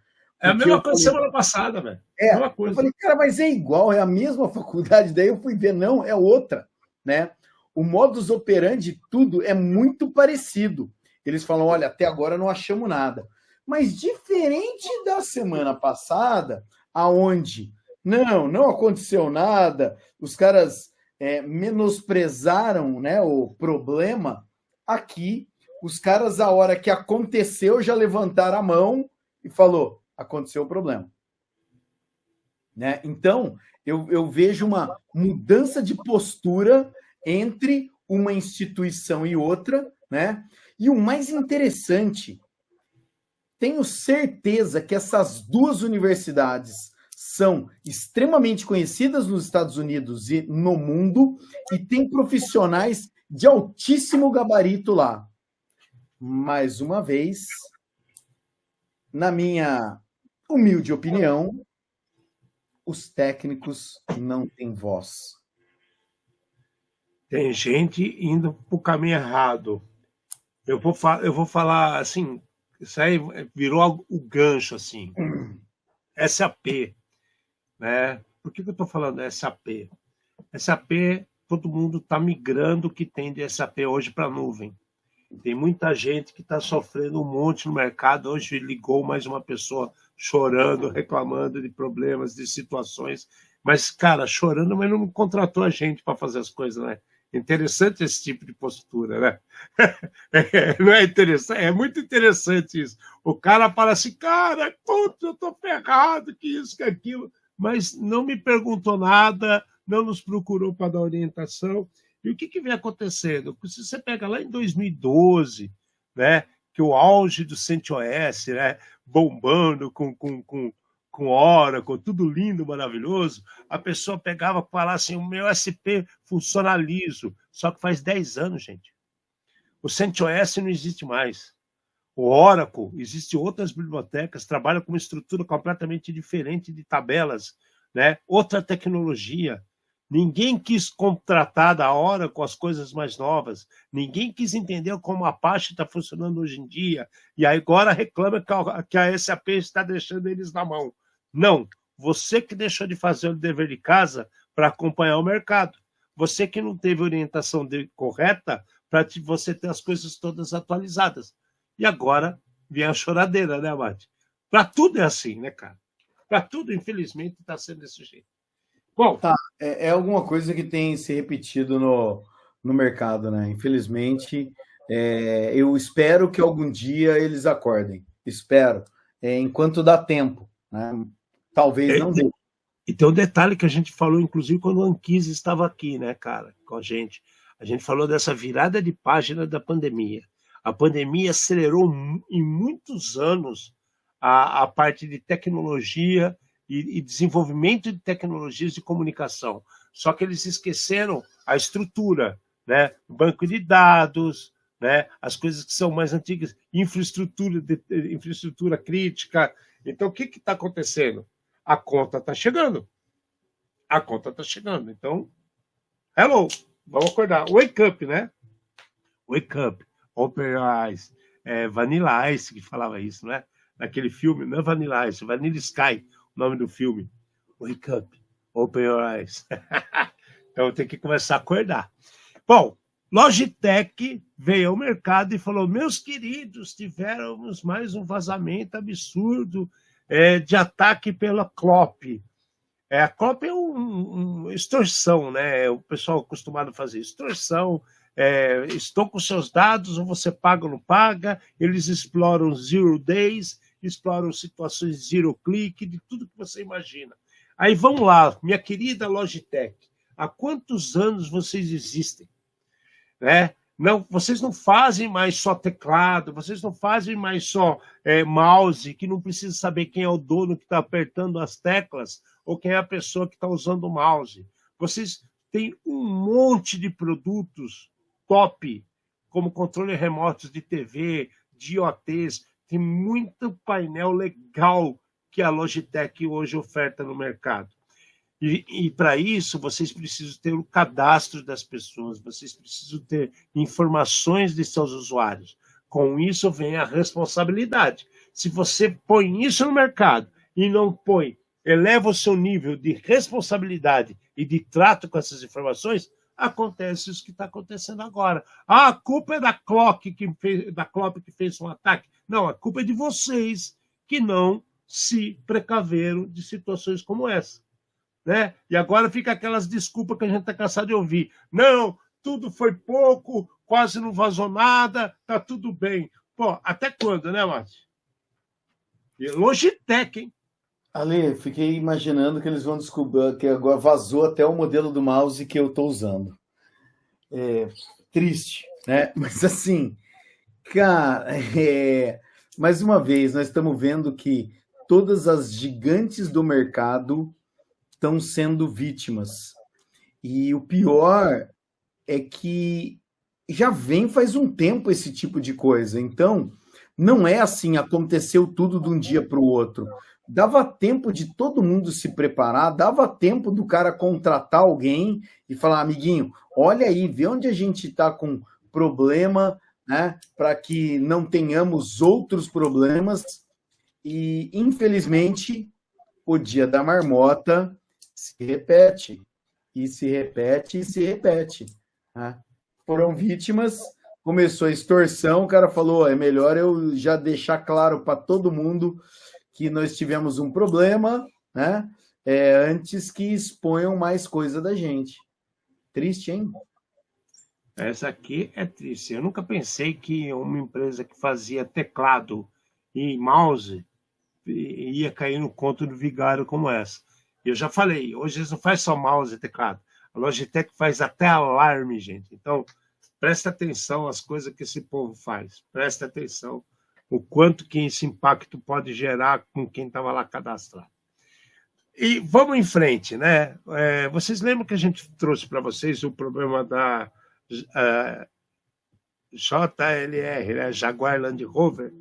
É a mesma coisa semana passada, velho. Eu falei, cara, mas é igual, é a mesma faculdade. Daí eu fui ver, não, é outra, né? O modus operandi, tudo é muito parecido. Eles falam, olha, até agora não achamos nada. Mas diferente da semana passada, aonde não aconteceu nada, os caras menosprezaram, né, o problema, aqui os caras, a hora que aconteceu, já levantaram a mão e falou, aconteceu o problema. Né? Então, eu vejo uma mudança de postura entre uma instituição e outra, né? E o mais interessante, tenho certeza que essas duas universidades são extremamente conhecidas nos Estados Unidos e no mundo e tem profissionais de altíssimo gabarito lá. Mais uma vez, na minha humilde opinião, os técnicos não têm voz. Tem gente indo para o caminho errado. Eu vou falar assim, isso aí virou o gancho, assim. SAP, né? Por que eu estou falando SAP? SAP, todo mundo está migrando o que tem de SAP hoje para a nuvem. Tem muita gente que está sofrendo um monte no mercado. Hoje ligou mais uma pessoa chorando, reclamando de problemas, de situações. Mas, cara, chorando, mas não contratou a gente para fazer as coisas, né? Interessante esse tipo de postura, né? Não é interessante? É muito interessante isso. O cara fala assim, cara, putz, eu tô ferrado, que isso, que aquilo, mas não me perguntou nada, não nos procurou para dar orientação. E o que vem acontecendo? Se você pega lá em 2012, né, que o auge do CentOS, né, bombando com Oracle, tudo lindo, maravilhoso, a pessoa pegava e falava assim, o meu SP funciona liso, só que faz 10 anos, gente. O CentOS não existe mais. O Oracle, existem outras bibliotecas, trabalha com uma estrutura completamente diferente de tabelas, né? Outra tecnologia. Ninguém quis contratar da Oracle as coisas mais novas. Ninguém quis entender como a Apache está funcionando hoje em dia. E aí agora reclama que a SAP está deixando eles na mão. Não. Você que deixou de fazer o dever de casa para acompanhar o mercado. Você que não teve orientação correta para você ter as coisas todas atualizadas. E agora vem a choradeira, né, Mate? Para tudo é assim, né, cara? Para tudo, infelizmente, está sendo desse jeito. Bom, tá, é alguma coisa que tem se repetido no mercado, né? Infelizmente, eu espero que algum dia eles acordem. Espero. Enquanto dá tempo. Né? Talvez não dê. E tem um detalhe que a gente falou, inclusive, quando o Anquise estava aqui, né, cara, com a gente. A gente falou dessa virada de página da pandemia. A pandemia acelerou em muitos anos a parte de tecnologia e desenvolvimento de tecnologias de comunicação. Só que eles esqueceram a estrutura, né? O banco de dados, né? As coisas que são mais antigas, infraestrutura crítica. Então, o que está acontecendo? A conta está chegando. A conta está chegando. Então, hello, vamos acordar. Wake up, né? Wake up, open your eyes. Vanilla Ice que falava isso, né? Naquele filme, não é Vanilla Ice, Vanilla Sky, o nome do filme. Wake up, open your eyes. Então tem que começar a acordar. Bom, Logitech veio ao mercado e falou, meus queridos, tivemos mais um vazamento absurdo de ataque pela CLOP. A CLOP é uma extorsão, né? O pessoal acostumado a fazer extorsão. Estou com seus dados, ou você paga ou não paga. Eles exploram zero days, exploram situações zero click, de tudo que você imagina. Aí vamos lá, minha querida Logitech, há quantos anos vocês existem? Né? Não, vocês não fazem mais só teclado, vocês não fazem mais só mouse, que não precisa saber quem é o dono que está apertando as teclas ou quem é a pessoa que está usando o mouse. Vocês têm um monte de produtos top, como controle remotos de TV, de IoTs, tem muito painel legal que a Logitech hoje oferta no mercado. E para isso, vocês precisam ter o cadastro das pessoas, vocês precisam ter informações de seus usuários. Com isso vem a responsabilidade. Se você põe isso no mercado e não põe, eleva o seu nível de responsabilidade e de trato com essas informações, acontece isso que está acontecendo agora. Ah, a culpa é da Clock que fez um ataque. Não, a culpa é de vocês que não se precaveram de situações como essa. Né? E agora fica aquelas desculpas que a gente está cansado de ouvir. Não, tudo foi pouco, quase não vazou nada, tá tudo bem. Pô, até quando, né, Márcio? Logitech, hein? Ale, fiquei imaginando que eles vão descobrir que agora vazou até o modelo do mouse que eu estou usando. Triste, né? Mas assim, cara, mais uma vez, nós estamos vendo que todas as gigantes do mercado estão sendo vítimas. E o pior é que já vem faz um tempo esse tipo de coisa. Então, não é assim, aconteceu tudo de um dia para o outro. Dava tempo de todo mundo se preparar, dava tempo do cara contratar alguém e falar, amiguinho, olha aí, vê onde a gente está com problema, né, para que não tenhamos outros problemas. E, infelizmente, o dia da marmota se repete, e se repete, e se repete. Né? Foram vítimas, começou a extorsão, o cara falou, é melhor eu já deixar claro para todo mundo que nós tivemos um problema, né? Antes que exponham mais coisa da gente. Triste, hein? Essa aqui é triste. Eu nunca pensei que uma empresa que fazia teclado e mouse ia cair no conto do vigário como essa. Eu já falei, hoje eles não fazem só mouse e teclado. A Logitech faz até alarme, gente. Então, presta atenção às coisas que esse povo faz. Presta atenção o quanto que esse impacto pode gerar com quem estava lá cadastrado. E vamos em frente, né? Vocês lembram que a gente trouxe para vocês o problema da JLR, né? Jaguar Land Rover,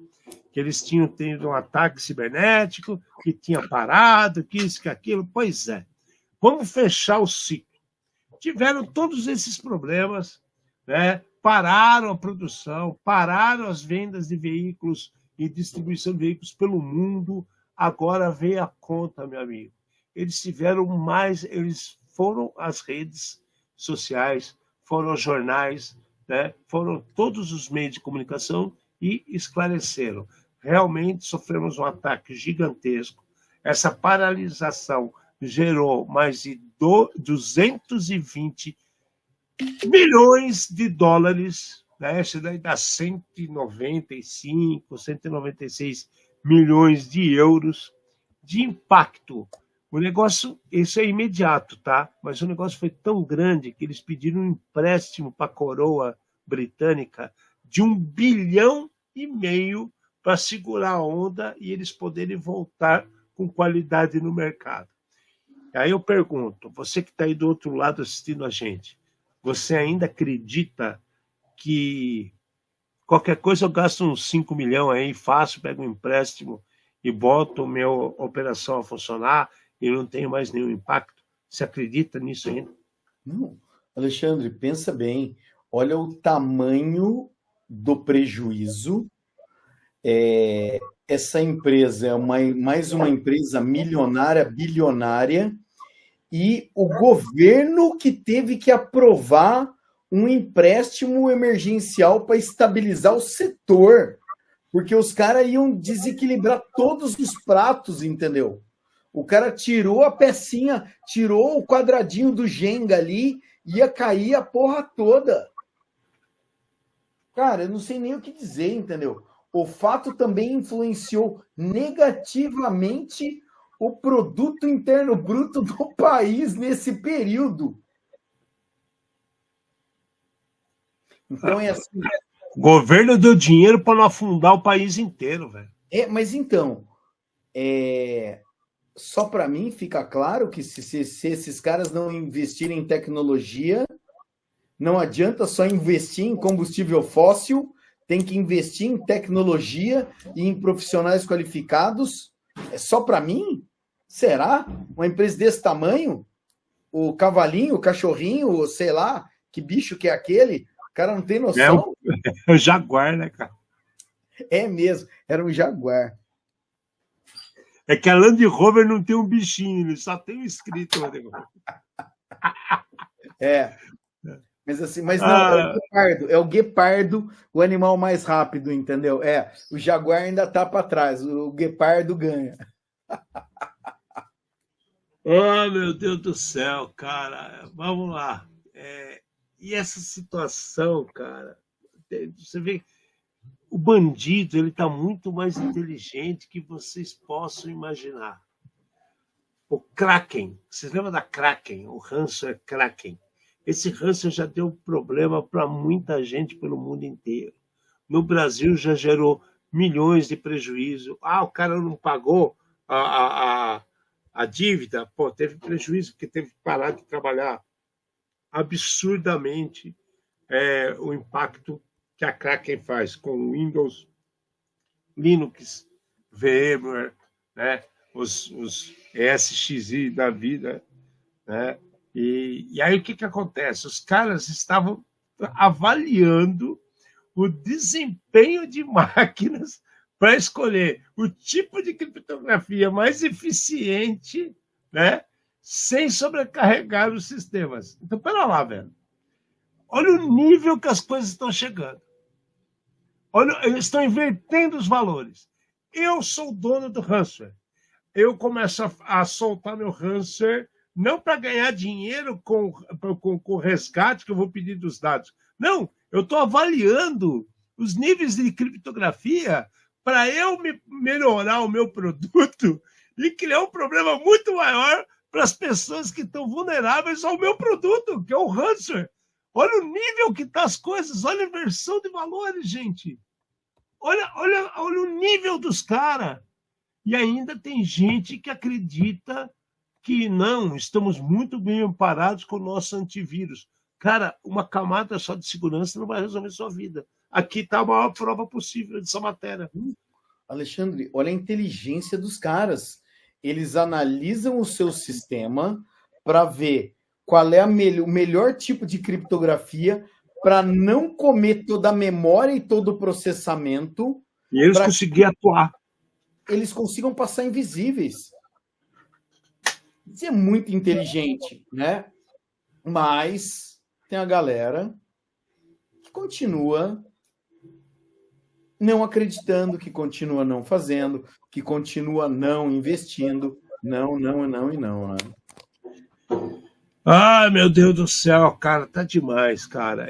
que eles tinham tido um ataque cibernético, que tinha parado, que isso, que aquilo. Pois é. Vamos fechar o ciclo. Tiveram todos esses problemas, né? Pararam a produção, pararam as vendas de veículos e distribuição de veículos pelo mundo. Agora veio a conta, meu amigo. Eles foram às redes sociais, foram aos jornais, né? Foram todos os meios de comunicação e esclareceram. Realmente sofremos um ataque gigantesco. Essa paralisação gerou mais de 220 milhões de dólares, né? Isso daí dá 195, 196 milhões de euros de impacto. O negócio, isso é imediato, tá? Mas o negócio foi tão grande que eles pediram um empréstimo para a coroa britânica de 1,5 bilhão para segurar a onda e eles poderem voltar com qualidade no mercado. Aí eu pergunto, você que está aí do outro lado assistindo a gente, você ainda acredita que qualquer coisa eu gasto uns 5 milhões aí, faço, pego um empréstimo e boto minha operação a funcionar e não tenho mais nenhum impacto? Você acredita nisso ainda? Não. Alexandre, pensa bem. Olha o tamanho do prejuízo. Essa empresa é mais uma empresa milionária, bilionária, e o governo que teve que aprovar um empréstimo emergencial para estabilizar o setor, porque os caras iam desequilibrar todos os pratos, entendeu? O cara tirou a pecinha, tirou o quadradinho do Jenga ali, ia cair a porra toda. Cara, eu não sei nem o que dizer, entendeu? O fato também influenciou negativamente o produto interno bruto do país nesse período. Então é assim. O governo deu dinheiro para não afundar o país inteiro, velho. Mas então, só para mim fica claro que se esses caras não investirem em tecnologia, não adianta só investir em combustível fóssil, tem que investir em tecnologia e em profissionais qualificados. É só para mim? Será? Uma empresa desse tamanho? O cavalinho, o cachorrinho, sei lá, que bicho que é aquele? O cara não tem noção? É o Jaguar, né, cara? É mesmo, era um Jaguar. É que a Land Rover não tem um bichinho, ele só tem um escrito. Mas assim, mas não, é o guepardo, o animal mais rápido, entendeu? O Jaguar ainda tá para trás, o guepardo ganha. Oh, meu Deus do céu, cara. Vamos lá. E essa situação, cara, você vê, o bandido, ele está muito mais inteligente que vocês possam imaginar. O Kraken, vocês lembram da Kraken, o ransomware Kraken? Esse ransomware já deu problema para muita gente pelo mundo inteiro. No Brasil já gerou milhões de prejuízo. O cara não pagou a dívida, teve prejuízo porque teve que parar de trabalhar. Absurdamente o impacto que a Kraken faz com Windows, Linux, VMware, né? os ESXi da vida, né? E aí o que acontece? Os caras estavam avaliando o desempenho de máquinas para escolher o tipo de criptografia mais eficiente, né? Sem sobrecarregar os sistemas. Então, pera lá, velho. Olha o nível que as coisas estão chegando. Olha, eles estão invertendo os valores. Eu sou o dono do ransomware. Eu começo a soltar meu ransomware não para ganhar dinheiro com o resgate que eu vou pedir dos dados. Não, eu estou avaliando os níveis de criptografia para eu melhorar o meu produto e criar um problema muito maior para as pessoas que estão vulneráveis ao meu produto, que é o ransomware. Olha o nível que está as coisas, olha a inversão de valores, gente. Olha o nível dos caras. E ainda tem gente que acredita que não, estamos muito bem amparados com o nosso antivírus. Cara, uma camada só de segurança não vai resolver sua vida. Aqui está a maior prova possível dessa matéria. Alexandre, olha a inteligência dos caras. Eles analisam o seu sistema para ver qual é o melhor tipo de criptografia para não comer toda a memória e todo o processamento. E eles conseguiram atuar. Eles consigam passar invisíveis. Isso é muito inteligente, né? Mas tem a galera que continua não acreditando, que continua não fazendo, que continua não investindo. Não, né? Meu Deus do céu, cara, tá demais, cara.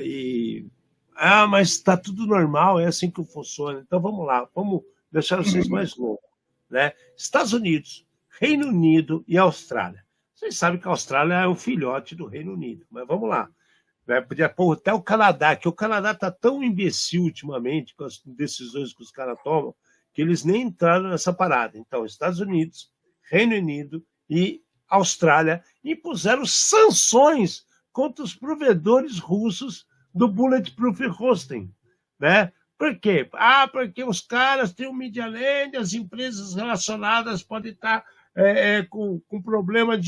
Mas tá tudo normal, é assim que funciona. Então vamos lá, vamos deixar vocês mais loucos, né? Estados Unidos, Reino Unido e Austrália. Vocês sabem que a Austrália é um filhote do Reino Unido, mas vamos lá. Né? Podia pôr até o Canadá, que o Canadá está tão imbecil ultimamente com as decisões que os caras tomam, que eles nem entraram nessa parada. Então, Estados Unidos, Reino Unido e Austrália impuseram sanções contra os provedores russos do Bulletproof Hosting. Né? Por quê? Porque os caras têm um Media Lane, as empresas relacionadas podem estar com problema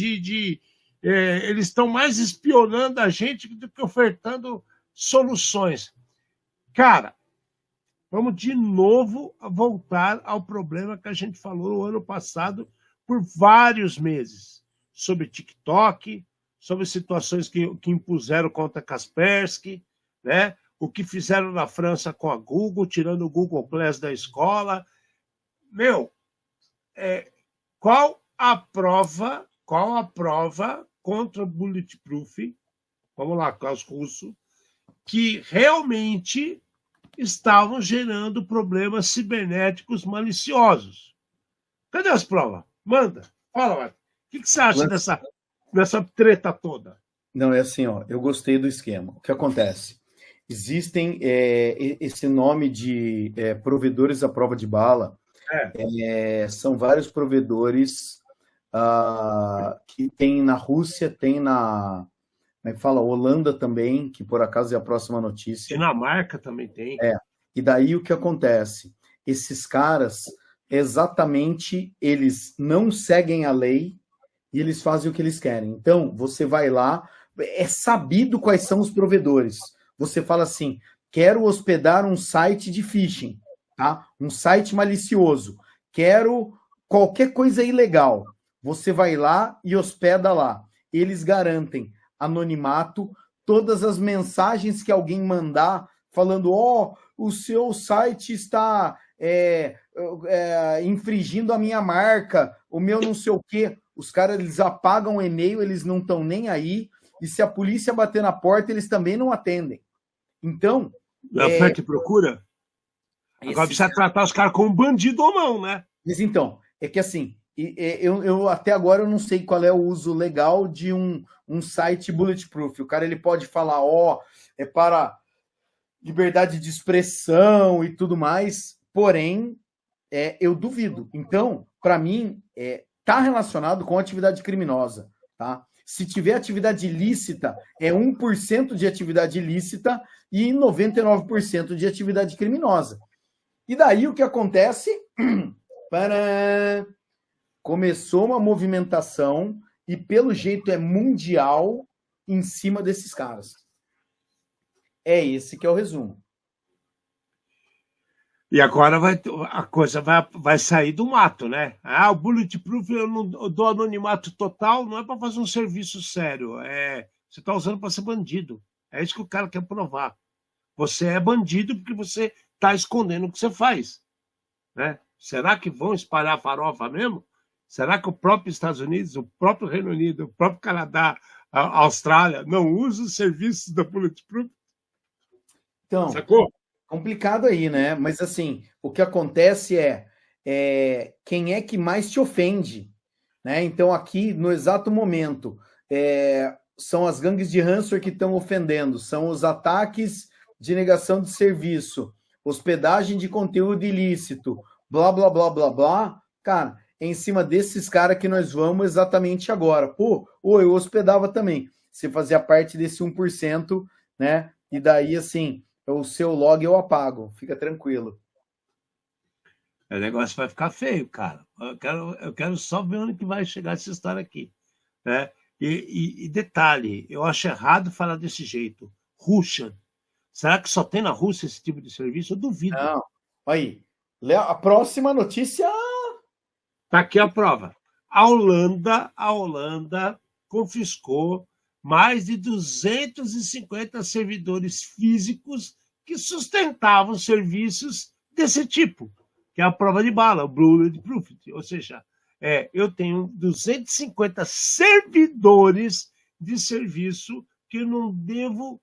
eles estão mais espionando a gente do que ofertando soluções. Cara, vamos de novo voltar ao problema que a gente falou no ano passado por vários meses, sobre TikTok, sobre situações que impuseram contra Kaspersky, né? O que fizeram na França com a Google, tirando o Google Glass da escola. Qual a prova contra o Bulletproof, vamos lá, com os russos, que realmente estavam gerando problemas cibernéticos maliciosos? Cadê as provas? Manda, fala, Marcos. O que você acha dessa treta toda? Não, é assim, ó, eu gostei do esquema. O que acontece? existem esse nome de provedores à prova de bala. São vários provedores que tem na Rússia, tem na... Como é que fala? Holanda também, que por acaso é a próxima notícia. Dinamarca também tem. E daí o que acontece? Esses caras, exatamente, eles não seguem a lei e eles fazem o que eles querem. Então, você vai lá, é sabido quais são os provedores. Você fala assim, quero hospedar um site de phishing, tá? Um site malicioso. Quero qualquer coisa ilegal. Você vai lá e hospeda lá. Eles garantem anonimato, todas as mensagens que alguém mandar falando, o seu site está infringindo a minha marca, o meu não sei o quê. Os caras, eles apagam o e-mail, eles não estão nem aí, e se a polícia bater na porta, eles também não atendem. Então... Foi que procura? Agora precisa tratar os caras como bandido ou não, né? Mas então, é que assim, eu até agora eu não sei qual é o uso legal de um site bulletproof. O cara ele pode falar, é para liberdade de expressão e tudo mais, porém, eu duvido. Então, para mim, está relacionado com atividade criminosa, tá? Se tiver atividade ilícita, é 1% de atividade ilícita e 99% de atividade criminosa. E daí o que acontece? Começou uma movimentação e, pelo jeito, é mundial em cima desses caras. É esse que é o resumo. E agora a coisa vai sair do mato, né? O Bulletproof, eu não dou anonimato total, não é para fazer um serviço sério. Você está usando para ser bandido. É isso que o cara quer provar. Você é bandido porque você está escondendo o que você faz. Né? Será que vão espalhar farofa mesmo? Será que o próprio Estados Unidos, o próprio Reino Unido, o próprio Canadá, a Austrália não usam os serviços da Bulletproof? Então, sacou? Complicado aí, né? Mas assim, o que acontece quem é que mais te ofende, né? Então aqui, no exato momento, são as gangues de ransomware que estão ofendendo, são os ataques de negação de serviço, hospedagem de conteúdo ilícito, blá, blá, blá, blá, blá. Cara, é em cima desses caras que nós vamos exatamente agora. Eu hospedava também. Você fazia parte desse 1%, né? E daí, assim, o seu log eu apago. Fica tranquilo. O negócio vai ficar feio, cara. Eu quero só ver onde que vai chegar essa história aqui. Né? E detalhe, eu acho errado falar desse jeito. Russian. Será que só tem na Rússia esse tipo de serviço? Eu duvido. Não. Aí, a próxima notícia... Está aqui a prova. A Holanda confiscou mais de 250 servidores físicos que sustentavam serviços desse tipo, que é a prova de bala, o Bulletproof. Ou seja, eu tenho 250 servidores de serviço que eu não devo,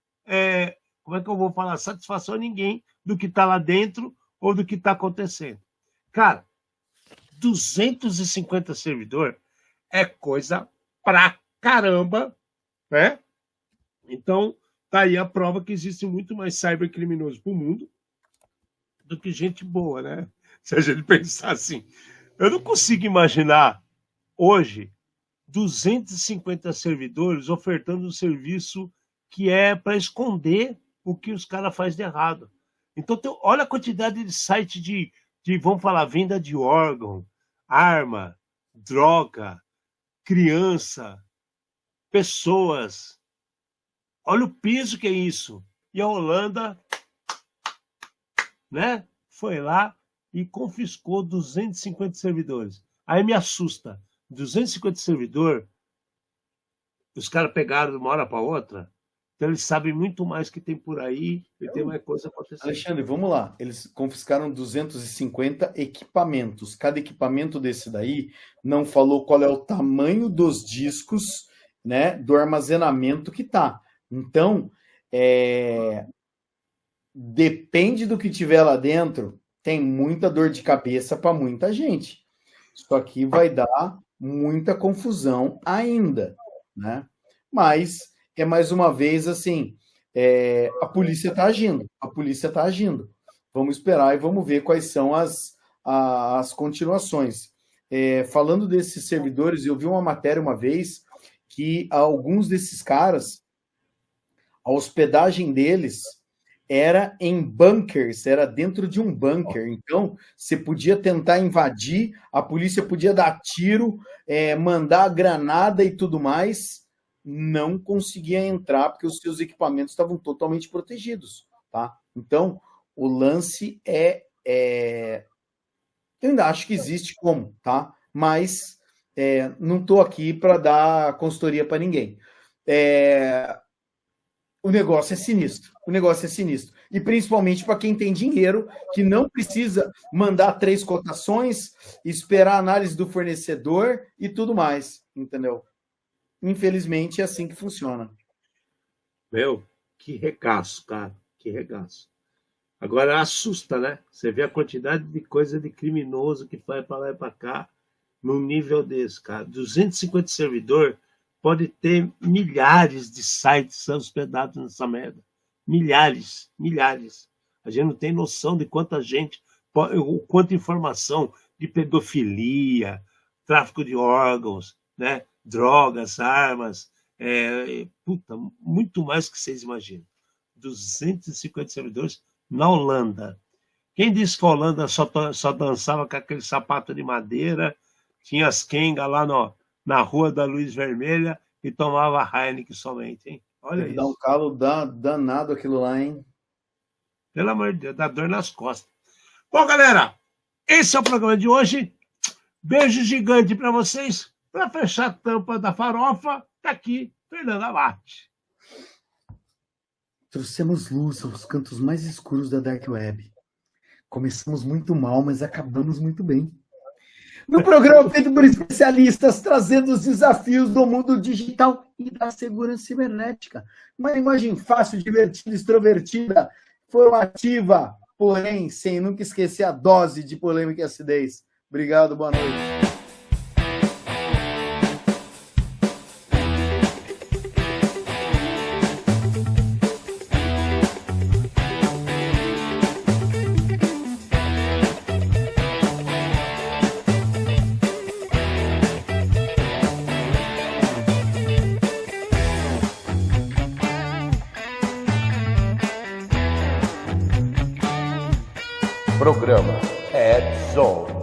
como é que eu vou falar, satisfação a ninguém do que está lá dentro ou do que está acontecendo. Cara, 250 servidores é coisa pra caramba, né? Então, tá aí a prova que existe muito mais cybercriminoso no mundo do que gente boa, né? Se a gente pensar assim. Eu não consigo imaginar hoje 250 servidores ofertando um serviço que é para esconder o que os caras fazem de errado. Então, olha a quantidade de site de, vamos falar, venda de órgão, arma, droga, criança, pessoas. Olha o peso que é isso. E a Holanda, né, foi lá e confiscou 250 servidores. Aí me assusta. 250 servidores, os caras pegaram de uma hora para outra. Então eles sabem muito mais que tem por aí e tem mais coisa acontecendo. Alexandre, vamos lá. Eles confiscaram 250 equipamentos. Cada equipamento desse daí não falou qual é o tamanho dos discos, né, do armazenamento que tá. Então, depende do que tiver lá dentro, tem muita dor de cabeça para muita gente. Isso aqui vai dar muita confusão ainda, né? Mas mais uma vez, assim, a polícia está agindo, Vamos esperar e vamos ver quais são as continuações. Falando desses servidores, eu vi uma matéria uma vez que alguns desses caras, a hospedagem deles era em bunkers, era dentro de um bunker. Então, você podia tentar invadir, a polícia podia dar tiro, mandar granada e tudo mais, não conseguia entrar porque os seus equipamentos estavam totalmente protegidos, tá? Então, o lance eu ainda acho que existe como, tá? Mas não estou aqui para dar consultoria para ninguém. O negócio é sinistro. E principalmente para quem tem dinheiro, que não precisa mandar 3 cotações, esperar a análise do fornecedor e tudo mais, entendeu? Infelizmente é assim que funciona. Meu, que regaço, cara, que regaço. Agora assusta, né? Você vê a quantidade de coisa de criminoso que vai para lá e para cá num nível desse, cara. 250 servidor pode ter milhares de sites hospedados nessa merda. Milhares. A gente não tem noção de quanta gente, quanta informação de pedofilia, tráfico de órgãos, né? Drogas, armas, muito mais que vocês imaginam. 250 servidores na Holanda. Quem disse que a Holanda só dançava com aquele sapato de madeira, tinha as quengas lá na Rua da Luz Vermelha e tomava Heineken somente, hein? Olha isso. Dá um calo danado aquilo lá, hein? Pelo amor de Deus, dá dor nas costas. Bom, galera, esse é o programa de hoje. Beijo gigante para vocês. Para fechar a tampa da farofa, tá aqui Fernando Abate. Trouxemos luz aos cantos mais escuros da Dark Web. Começamos muito mal, mas acabamos muito bem. No programa feito por especialistas, trazendo os desafios do mundo digital e da segurança cibernética. Uma linguagem fácil, divertida, extrovertida, informativa, porém, sem nunca esquecer a dose de polêmica e acidez. Obrigado, boa noite. Programa Ed Zone.